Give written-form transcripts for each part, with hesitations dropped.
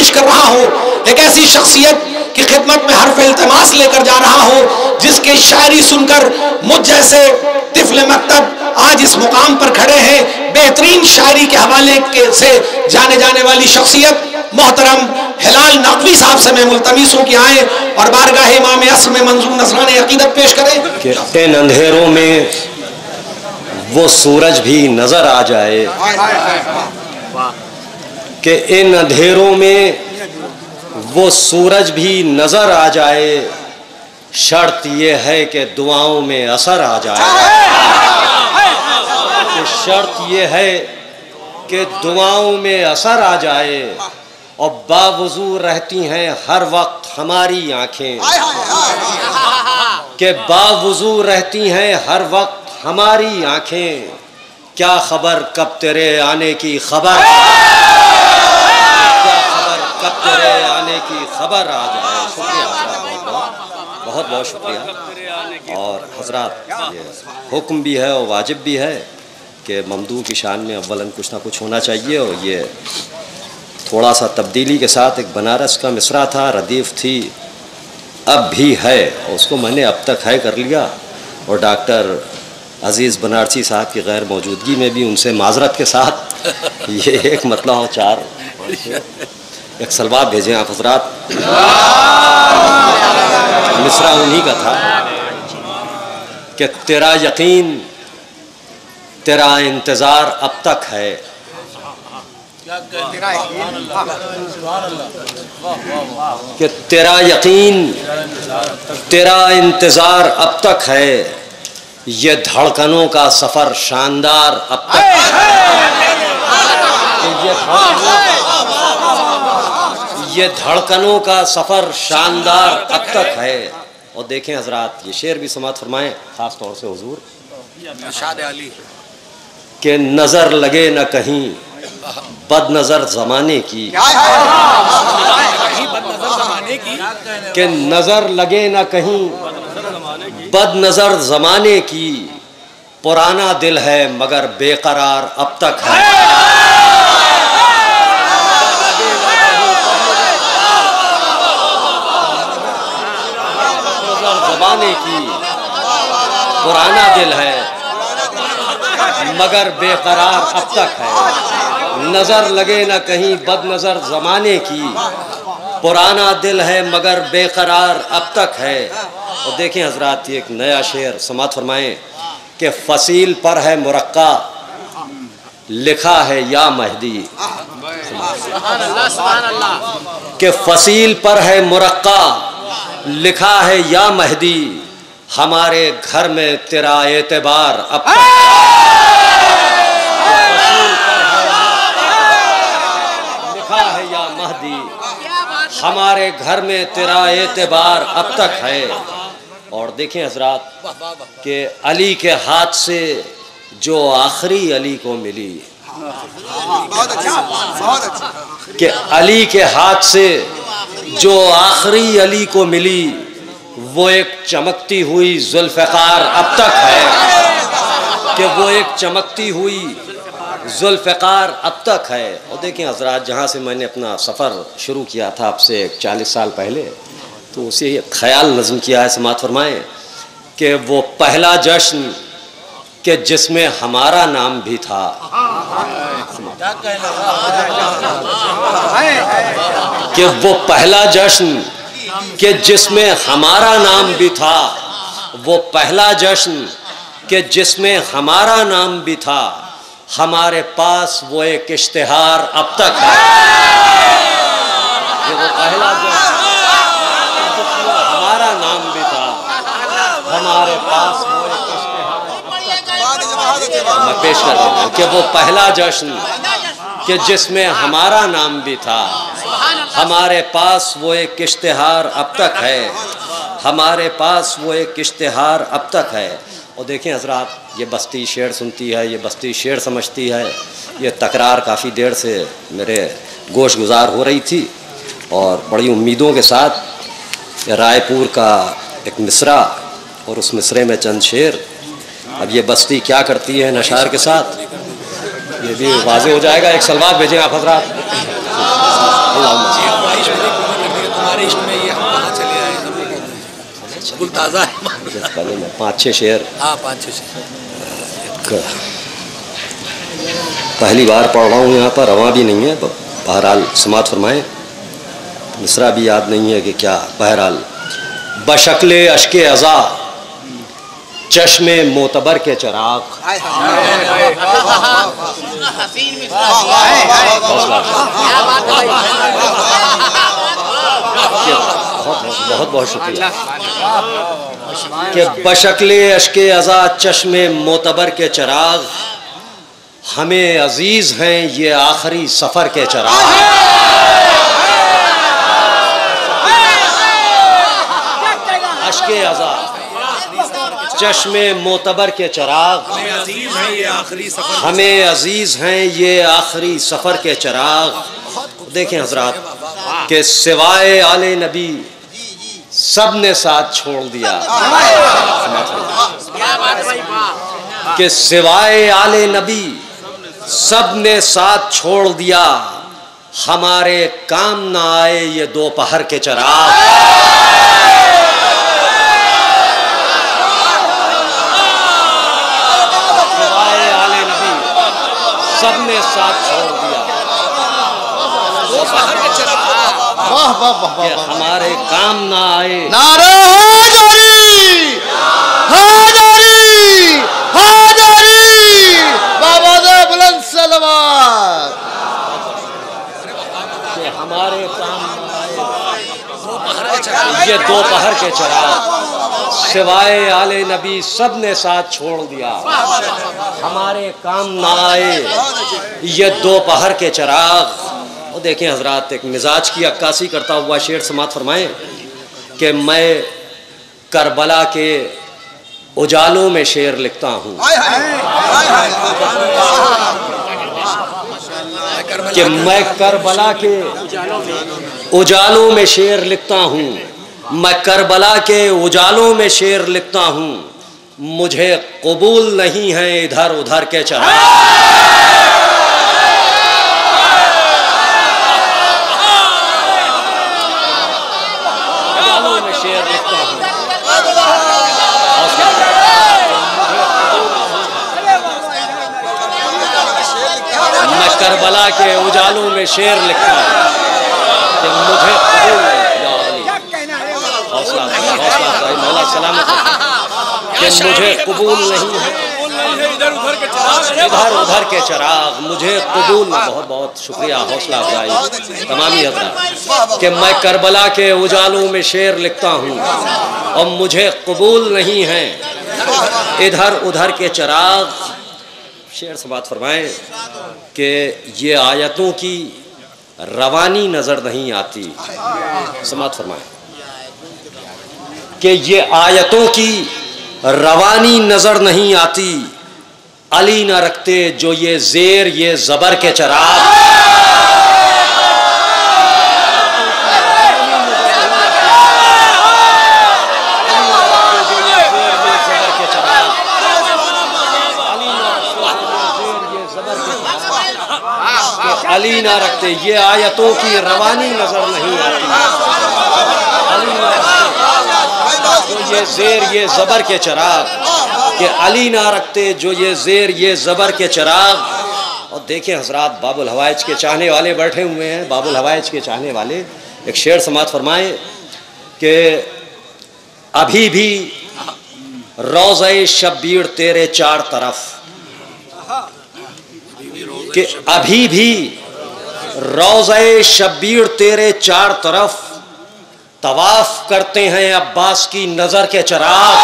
पेश कर रहा हूँ, एक ऐसी शख्सियत की खिदमत में हर्फ इल्तिमास लेकर जा रहा हूँ जिसकी शायरी सुनकर मुझ जैसे तिफल मकतब आज इस मुकाम पर खड़े हैं। बेहतरीन शायरी के हवाले से जाने जाने वाली शख्सियत मोहतरम हिलाल नकवी साहब से मैं मुल्तमिस हूं कि आए और बारगाह इमाम असर में मंजूर नज़राने अकीदत पेश करें। कि इन अंधेरों में वो सूरज भी नजर आ जाए, कि इन अंधेरों में वो सूरज भी नजर आ जाए, शर्त ये है कि दुआओं में असर आ जाए, कि शर्त ये है कि दुआओं में असर आ जाए, और बावजूद रहती हैं हर वक्त हमारी आंखें, कि बावजूद रहती हैं हर वक्त हमारी आंखें, क्या खबर कब तेरे आने की खबर, क्या खबर कब तेरे आने की खबर आ जाए। शुक्रिया बहुत बहुत शुक्रिया। और हजरात, ये हुक्म भी है और वाजिब भी है कि ममदू की शान में अव्वलन कुछ ना कुछ होना चाहिए, और ये थोड़ा सा तब्दीली के साथ एक बनारस का मिसरा था, रदीफ थी, अब भी है, और उसको मैंने अब तक है कर लिया, और डॉक्टर अज़ीज़ बनारसी साहब की गैर मौजूदगी में भी उनसे माजरत के साथ ये एक मतलब और चार एक सलवाब भेजे आप हजरात। मिसरा उन्हीं का था कि तेरा यकीन तेरा इंतज़ार अब तक है, कि तेरा यकीन तेरा इंतज़ार अब तक है, ये धड़कनों का सफ़र शानदार अब तक है, ये धड़कनों का सफ़र शानदार अब तक है। और देखें हजरात, ये शेर भी समात फरमाएं ख़ास तौर से हुजूर, कि नज़र लगे न कहीं बद नज़र ज़माने की, कि नज़र लगे न कहीं बद नज़र ज़माने की, पुराना दिल है मगर बेकरार अब तक है, ज़माने की, पुराना दिल है मगर बेकरार अब तक है, नज़र लगे न कहीं बद नज़र ज़माने की, पुराना दिल है मगर बेकरार अब तक है। और देखें हजरात, ये एक नया शेर समात फरमाएं कि फसील पर है मुरक्का लिखा है या महदी, कि फसील पर है मुरक्का लिखा है या महदी, हमारे घर में तेरा एतबार अब तक, लिखा है या महदी, हमारे घर में तेरा एतबार अब तक है। और देखें हजरात कि अली के हाथ से जो आखिरी अली को मिली, कि अली के हाथ से जो आखिरी अली को मिली, वो एक चमकती हुई जुल्फ़िकार अब तक है, कि वो एक चमकती हुई जुल्फ़िकार अब तक है। और देखें हजरात, जहाँ से मैंने अपना सफ़र शुरू किया था आपसे 40 साल पहले, तो उसे ख्याल नज़म किया है, समात फरमाएं कि वो पहला जश्न कि जिसमें हमारा नाम भी था, कि वो पहला जश्न कि जिसमें हमारा नाम भी था, वो पहला जश्न कि जिसमें हमारा नाम भी था, हमारे पास वो एक इश्तिहार अब तक है, ये वो पहला जश्न जिसमें हमारा नाम भी था, हमारे पास वो एक इश्तिहार मैं पेश कर रहा हूँ, कि वो पहला जश्न कि जिसमें हमारा नाम भी था, हमारे पास वो एक इश्तिहार अब तक है, हमारे पास वो एक इश्तिहार अब तक है। और देखें हजरात, ये बस्ती शेर सुनती है, ये बस्ती शेर समझती है, ये तकरार काफ़ी देर से मेरे गोश गुजार हो रही थी, और बड़ी उम्मीदों के साथ रायपुर का एक मिसरा और उस मिसरे में चंद शेर। अब ये बस्ती क्या करती है नशार के साथ, ये भी वाज़े हो जाएगा। एक सलवात भेजें आप हजरात। टेस्ट में ये हम कहाँ चले आए सब बिल्कुल ताज़ा है। 5-6 शेर। हाँ 5-6 शेर पहली बार पढ़ रहा हूँ, यहाँ पर रवां भी नहीं है, बहरहाल समात फरमाएं। मिसरा भी याद नहीं है कि क्या। बहरहाल बशक्ले अश्के अज़ा चश्मे मोतबर के चिराग। बहुत बहुत शुक्रिया कि बशक्ले अश्के अज़ा चश्मे मोतबर के चिराग, हमें अजीज हैं ये आखिरी सफर के चिराग। अश्के अज़ा चश्मे मोतबर के चिराग, हमें अजीज हैं ये आखिरी सफर के चिराग। देखें हजरात के सिवाय आले नबी सब ने साथ छोड़ दिया, कि सिवाय आले नबी सब ने साथ छोड़ दिया, हमारे काम ना आए ये दोपहर के चिराग। सिवाय आले नबी सब ने साथ छोड़ दिया, दोपहर के चिराग। वाह वाह वाह वाह, हमारे काम ना आए। नारे हाज़री बाबा दे बुलंद सलवात। कि हमारे काम ना आए ये दोपहर के चिराग, सिवाय आले नबी सब ने साथ छोड़ दिया, हमारे काम ना आए ये दोपहर के चिराग। और देखें हजरात, एक मिजाज की अक्कासी करता हुआ शेर समात फरमाएं कि मैं करबला के उजालों में शेर लिखता हूँ, कि मैं करबला के उजालों में शेर लिखता हूँ, मैं करबला के उजालों में शेर लिखता हूँ, मुझे कबूल नहीं है इधर उधर के चिराग। करबला के उजालों में शेर लिखता है कि मुझे हौसला मौला सलामत कि मुझे कबूल नहीं है इधर उधर के चिराग, मुझे कबूल। बहुत बहुत शुक्रिया, हौसला अफजाई तमामी हजरात कि मैं करबला के उजालों में शेर लिखता हूँ और मुझे कबूल नहीं है इधर उधर के चिराग। शेर से बात फरमाएं कि ये आयतों की रवानी नज़र नहीं आती। समात फरमाएं कि ये आयतों की रवानी नज़र नहीं आती, अली न रखते जो ये ज़ेर ये ज़बर के चिराग। अली ना रखते ये आयतों की रवानी नजर नहीं आती, अली ना रखते जो ये ज़ेर ये ज़बर के चिराग, कि अली ना रखते जो ये ज़ेर ये ज़बर के चिराग। और देखें हजरात, बाबुल हवाइज के चाहने वाले बैठे हुए हैं, बाबुल हवाइज के चाहने वाले एक शेर समात फरमाएं कि अभी भी रोज़े शब्बीर तेरे चार तरफ, कि अभी भी रोज़े शब्बीर तेरे चार तरफ, तवाफ करते हैं अब्बास की नजर के चिराग।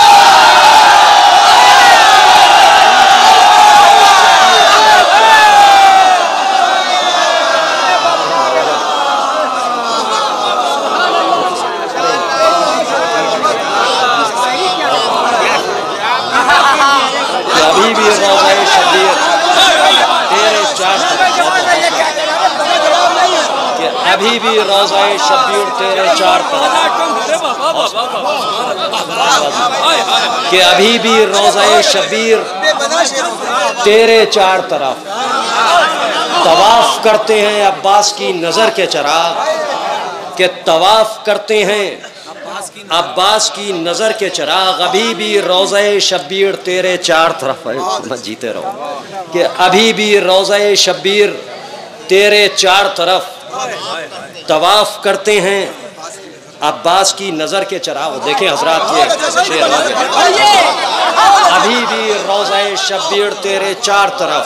अभी भी रोज़े शब्बीर तेरे चार तरफ, अभी भी रोज़े शब्बीर तेरे चार तरफ, कि अभी भी रोज़े शब्बीर तेरे चार तरफ, तवाफ करते हैं अब्बास की नज़र के चिराग। कि तवाफ करते हैं अब्बास की नजर के चिराग, अभी भी रोज़े शब्बीर तेरे चार तरफ है, मत जीते रहो, कि अभी भी रोज़े शब्बीर तेरे चार तरफ तवाफ करते हैं अब्बास की नजर के चिराग। देखें हजरात, ये शेर अभी भी रोज़े शब्बीर तेरे चार तरफ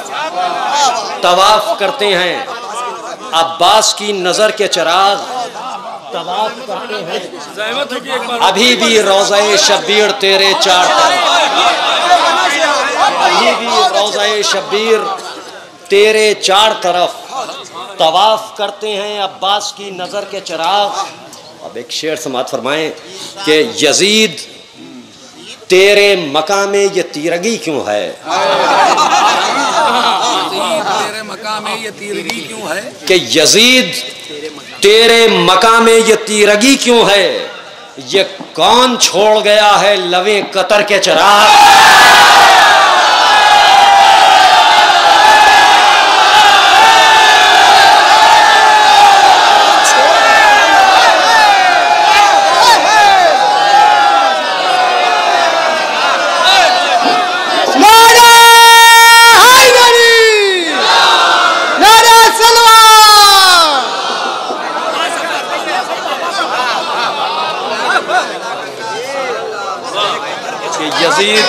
तवाफ करते हैं अब्बास की नजर के चिराग, तवाफ करते हैं अभी भी रोज़े शब्बीर तेरे चार तरफ, अभी भी रोज़े शब्बीर तेरे चार तरफ तवाफ करते हैं अब्बास की नजर के चिराग। अब एक शेर समात फरमाएं कि यजीद तेरे मकामे ये तीरगी क्यों है, तेरे मकाम में ये तीरगी क्यों है, कि यजीद तेरे मकामे ये तीरगी क्यों है, ये कौन छोड़ गया है लवे कतर के चिराग। यजीद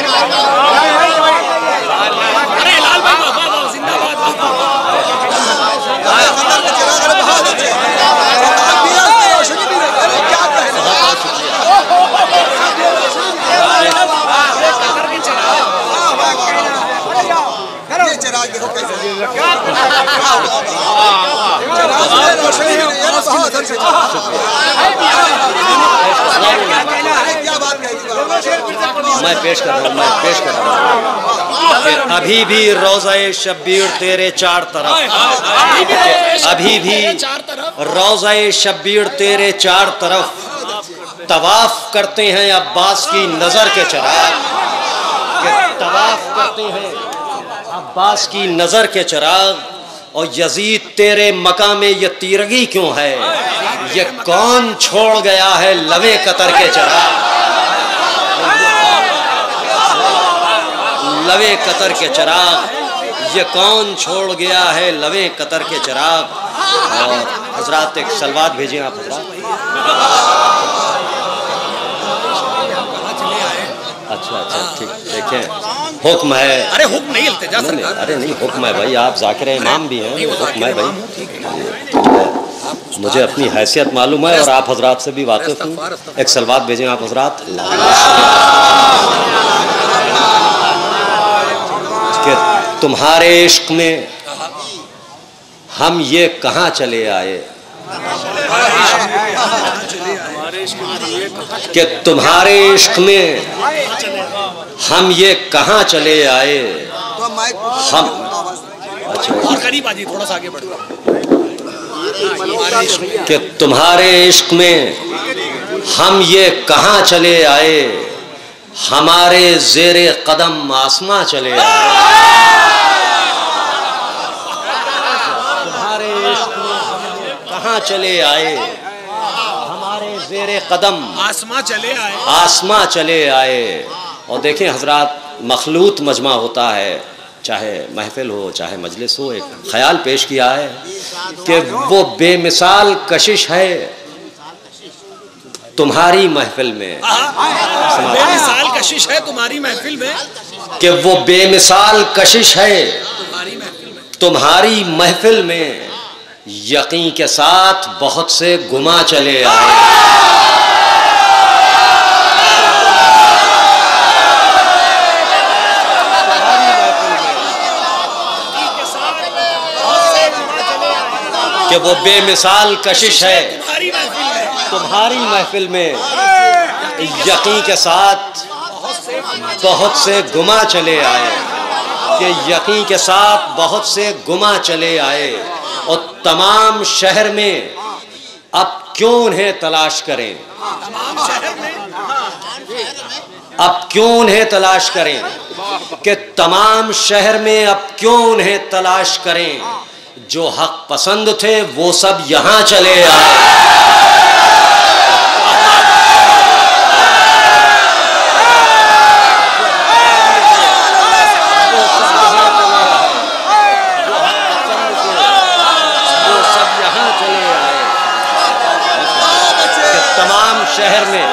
मैं पेश कर रहा हूँ कि अभी भी रोज़े शब्बीर तेरे चार तरफ, अभी भी रोज़े शब्बीर तेरे चार तरफ तवाफ करते हैं अब्बास की नजर के चिराग, तवाफ करते हैं अब्बास की नजर के चिराग। और यजीद तेरे मकामे ये तीरगी क्यों है, ये कौन छोड़ गया है लवे कतर के चिराग, लवे कतर के चिराग, ये कौन छोड़ गया है लवे कतर के चिराग। और हजरात एक सलवात भेजें आप हजरात। अच्छा अच्छा ठीक, देखें हुक्म है, अरे हुक्म नहीं इल्तिजा सरकार, अरे नहीं हुक्म है भाई, आप जाकिर इमाम भी हैं, हुक्म है भाई, मुझे अपनी हैसियत मालूम है और आप हजरात से भी वाकिफ हूँ। एक सलवात भेजें आप हजरात। कि तुम्हारे इश्क में हम ये कहाँ चले आए, कि तुम्हारे इश्क में हम ये कहाँ चले आए, हम और करीब आजी थोड़ा सा आगे बढ़ो, कि तुम्हारे इश्क में हम ये कहाँ चले आए, हमारे ज़ेरे कदम आसमां चले आए। तुम्हारे इश्क में हम कहाँ चले आए, हमारे ज़ेरे कदम आसमां चले आए, आसमां चले आए। और देखें हजरात, मखलूत मजमा होता है, चाहे महफिल हो चाहे मजलिस हो, एक ख्याल पेश किया है कि वो बेमिसाल कशिश है तुम्हारी महफिल में, बेमिसाल कशिश है तुम्हारी महफिल में, कि वो बेमिसाल कशिश है तुम्हारी महफिल में, यकीन के साथ बहुत से गुमा चले आए। कि वो बेमिसाल कशिश है तुम्हारी महफिल में, यकीन के साथ बहुत से गुमा चले आए, कि यकीन के साथ बहुत से गुमा चले आए। और तमाम शहर में अब क्यों उन्हें तलाश करें, अब क्यों उन्हें तलाश करें, कि तमाम शहर में अब क्यों उन्हें तलाश करें, जो हक पसंद थे वो सब यहाँ चले आए। शहर में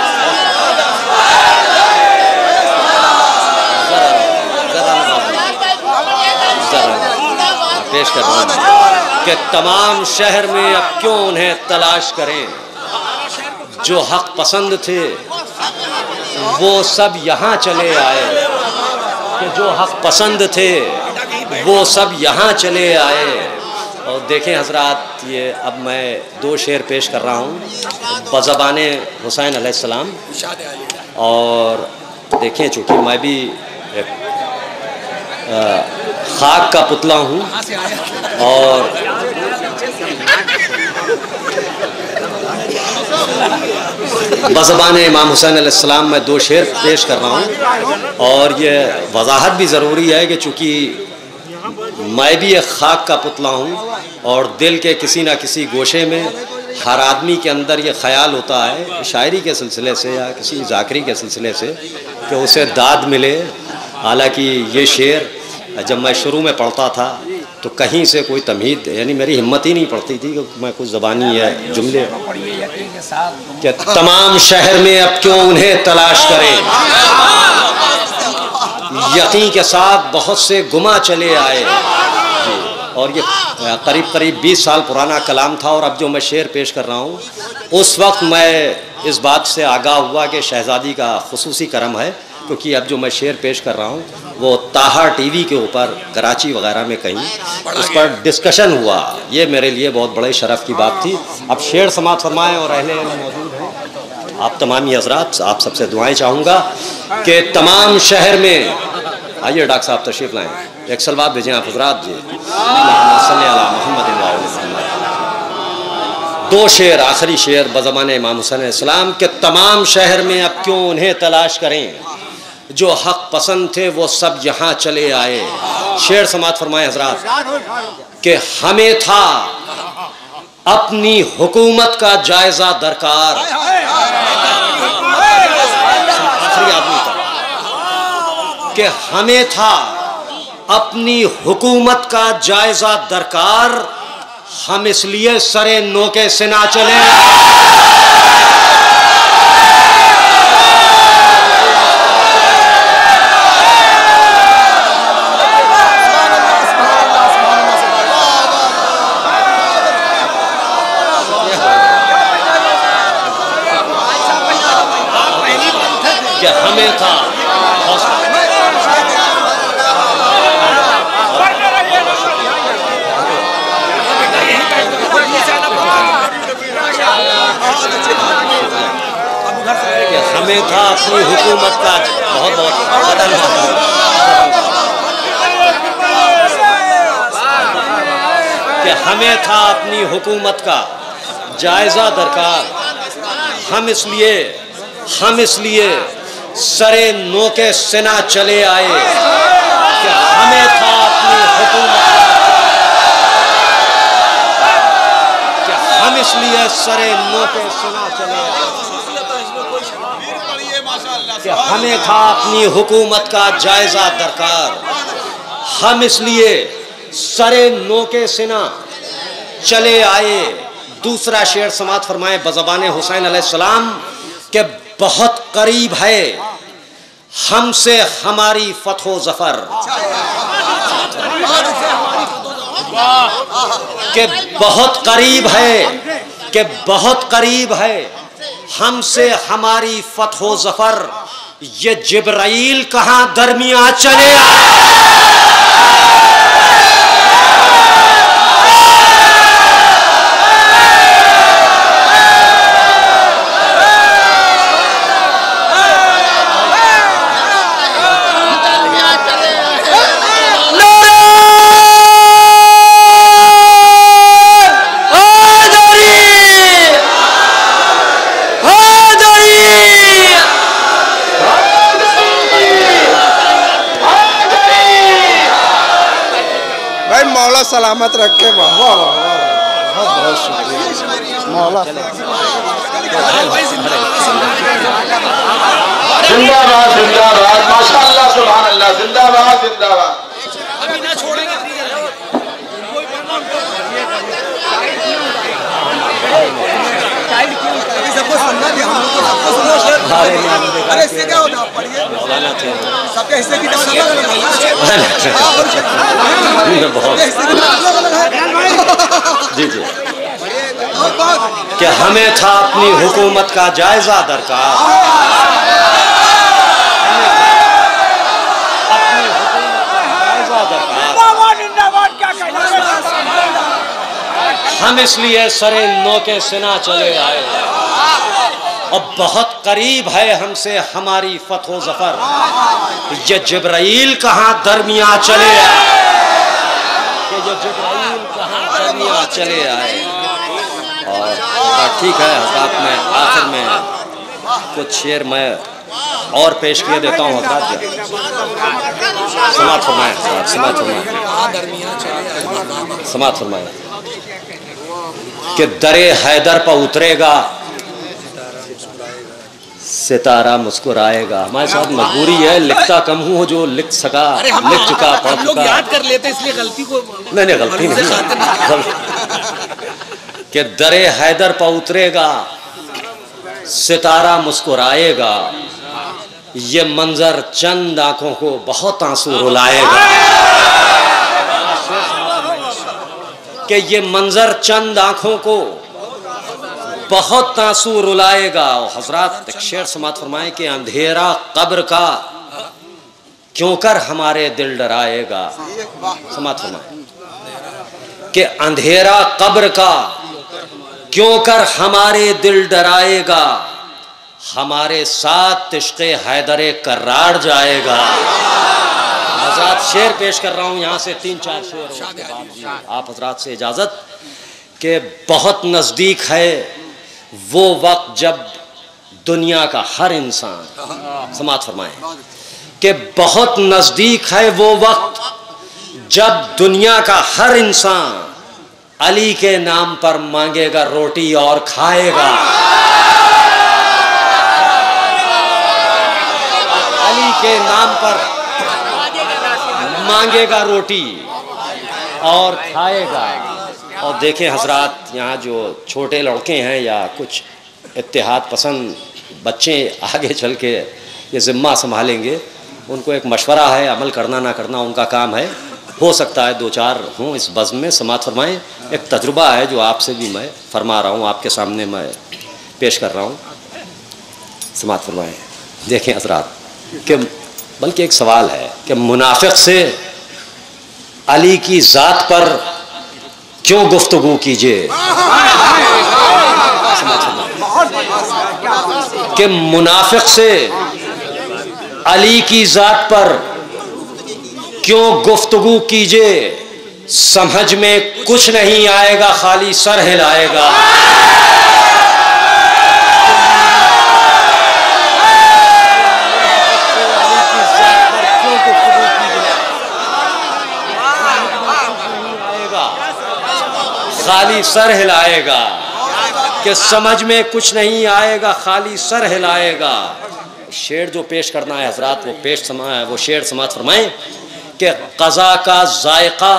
पेश कर रहा हूं कि तमाम शहर में अब क्यों उन्हें तलाश करें, जो हक पसंद थे वो सब यहाँ चले आए, कि जो हक पसंद थे वो सब यहाँ चले आए। और देखें हजरात, ये अब मैं 2 शेर पेश कर रहा हूँ बज़बाने हुसैन अलैहिस्सलाम। और देखें, चूँकि मैं भी एक खाक का पुतला हूँ और बज़बाने इमाम हुसैन अलैहिस्सलाम मैं 2 शेर पेश कर रहा हूँ। और ये वजाहत भी ज़रूरी है कि चूँकि मैं भी एक खाक का पुतला हूँ और दिल के किसी न किसी गोशे में हर आदमी के अंदर ये ख्याल होता है शायरी के सिलसिले से या किसी ज़ाकरी के सिलसिले से कि उसे दाद मिले। हालांकि ये शेर जब मैं शुरू में पढ़ता था तो कहीं से कोई तमहीद, यानी मेरी हिम्मत ही नहीं पड़ती थी कि मैं कुछ ज़बानी या जुमले कि तमाम शहर में अब क्यों उन्हें तलाश करें, यकीन के साथ बहुत से गुमा चले आए। और ये करीब करीब 20 साल पुराना कलाम था। और अब जो मैं शेर पेश कर रहा हूँ, उस वक्त मैं इस बात से आगाह हुआ कि शहज़ादी का खुसूसी करम है, क्योंकि अब जो मैं शेर पेश कर रहा हूँ वो ताहा टीवी के ऊपर कराची वगैरह में कहीं उस पर डिस्कशन हुआ। ये मेरे लिए बहुत बड़े शरफ़ की बात थी। अब शेर समात फरमाएँ और अहले इल्म मौजूद हैं, आप तमामी हज़रात, आप सबसे दुआएं चाहूँगा कि तमाम शहर में, आइए डॉक्टर साहब तशरीफ़ लाएँ, एक सलवात भेजें आप हज़रात जी। दो शेर, आखिरी शेर बज़बाने इमाम हुसैन अलैहिस्सलाम के तमाम शहर में अब क्यों उन्हें तलाश करें, जो हक पसंद थे वो सब यहाँ चले आए। शेर समात फरमाए हज़रात कि हमें था अपनी हुकूमत का जायजा दरकार, आखिरी आदमी था कि हमें था अपनी हुकूमत का जायजा दरकार, हम इसलिए सरे नोके से ना चले। कि हमें था हमें था अपनी हुकूमत का, बहुत बहुत कि हमें था अपनी हुकूमत का जायजा दरकार, हम इसलिए सरे नोके सिना चले आए कि हमें था अपनी हुकूमत, कि हम इसलिए सरे नोके सिना चले आए कि हमें था अपनी हुकूमत का जायजा दरकार, हम इसलिए सरे नोके सिना चले आए। दूसरा शेर समात फरमाए बज़बाने हुसैन अलैहिस्सलाम के बहुत करीब है हमसे हमारी फतहो ज़फ़र, के बहुत करीब है, के बहुत करीब है हमसे हमारी फतहो ज़फ़र, ये जिब्राइल कहाँ दरमियाँ चले आए। सलामत रखे। वाह वाह वाह, बहुत बहुत शुक्रिया मौला। जिंदाबाद जिंदाबाद, माशाअल्लाह सुभान अल्लाह, जिंदाबाद जिंदाबाद। अभी ना छोड़ेंगे अरे इससे क्या होता है? पढ़िए, सबके हिस्से की अलग जी जी कि हमें था अपनी हुकूमत का जायजा दरकार, अपनी हुकूमत का जायजा दरकार। हम इसलिए सरे नौके सिना चले आए और बहुत करीब है हमसे हमारी फतहो जफर। ये जिब्राइल कहाँ दरमिया चले आए, कि ये जिब्राइल कहाँ दरमिया चले आए। और ठीक है हज़रात, मैं आखिर में कुछ शेर मैं और पेश किए देता हूँ हज़रात जी। समात फरमाएं हज़रात, समात फरमाएं, समात फरमाएं कि दरे हैदर पर उतरेगा सितारा मुस्कुराएगा। हमारे साथ मजबूरी है, लिखता कम हूँ, जो लिख सका लिख चुका पढ़ चुका। याद कर लेते इसलिए गलती को नहीं गलती नहीं कि दरे हैदर पर उतरेगा सितारा मुस्कुराएगा, ये मंजर चंद आंखों को बहुत आंसू रुलाएगा। कि ये मंजर चंद आंखों को बहुत आंसू रुलाएगा। और हजरात एक शेर समात फरमाए कि अंधेरा कब्र का क्यों कर हमारे दिल डराएगा। समात फरमाए कि अंधेरा कब्र का क्यों कर हमारे दिल डराएगा, हमारे साथ इश्क़े हैदरे कर्रार जाएगा। हजरात शेर पेश कर रहा हूँ यहाँ से 3-4 शेर आप हजरात से इजाज़त कि बहुत नज़दीक है वो वक्त जब दुनिया का हर इंसान, समात फरमाएं कि बहुत नज़दीक है वो वक्त जब दुनिया का हर इंसान अली के नाम पर मांगेगा रोटी और खाएगा। अली के नाम पर मांगेगा रोटी और खाएगा। और देखें हजरात, यहाँ जो छोटे लड़के हैं या कुछ इत्तेहाद पसंद बच्चे आगे चल के ये ज़िम्मा संभालेंगे, उनको एक मशवरा है, अमल करना ना करना उनका काम है। हो सकता है 2-4 हों इस बज़्म में। समात फरमाएं, एक तजुर्बा है जो आपसे भी मैं फरमा रहा हूँ, आपके सामने मैं पेश कर रहा हूँ। समात फरमाएं। देखें हजरात कि बल्कि एक सवाल है कि मुनाफिक से अली की ज़ात पर क्यों गुफ्तगू कीजिए। कि मुनाफिक से अली की ज़ात पर क्यों गुफ्तगू कीजिए, समझ में कुछ नहीं आएगा, खाली सर हिलाएगा। खाली सर हिलाएगा कि समझ में कुछ नहीं आएगा, खाली सर हिलाएगा। शेर जो पेश करना है हजरात वो शेर समात फरमाएं कि क़ज़ा का जायका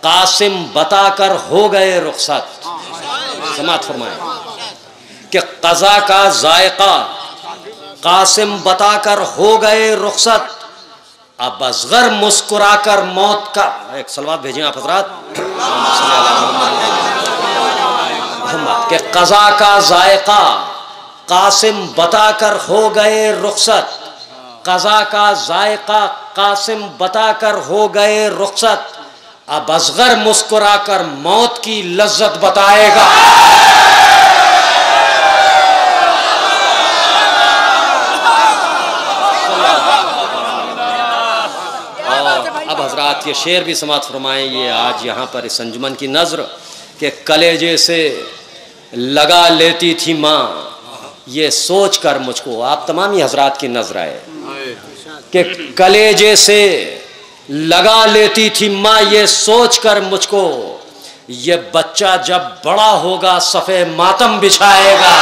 कासिम बताकर हो गए रुखसत। समात फरमाएं कि क़ज़ा का जायका कासिम बताकर हो गए रुखसत, अब असगर मुस्कुराकर मौत का। एक सलवात भेजें आप हजरात कि क़ज़ा का जायका कासिम बताकर हो गए रुखसत, क़ज़ा का जायका कासिम बताकर हो गए रुखसत, अब असगर मुस्कुराकर मौत की लज्जत बताएगा। अब हजरात ये शेर भी समात फरमाएं, ये आज यहाँ पर इस अंजुमन की नज़र के कलेजे से लगा लेती थी माँ, ये सोच कर मुझको, आप तमाम ही हजरात की नज़र आए कि कलेजे से लगा लेती थी माँ, ये सोच कर मुझको, ये बच्चा जब बड़ा होगा सफ़े मातम बिछाएगा।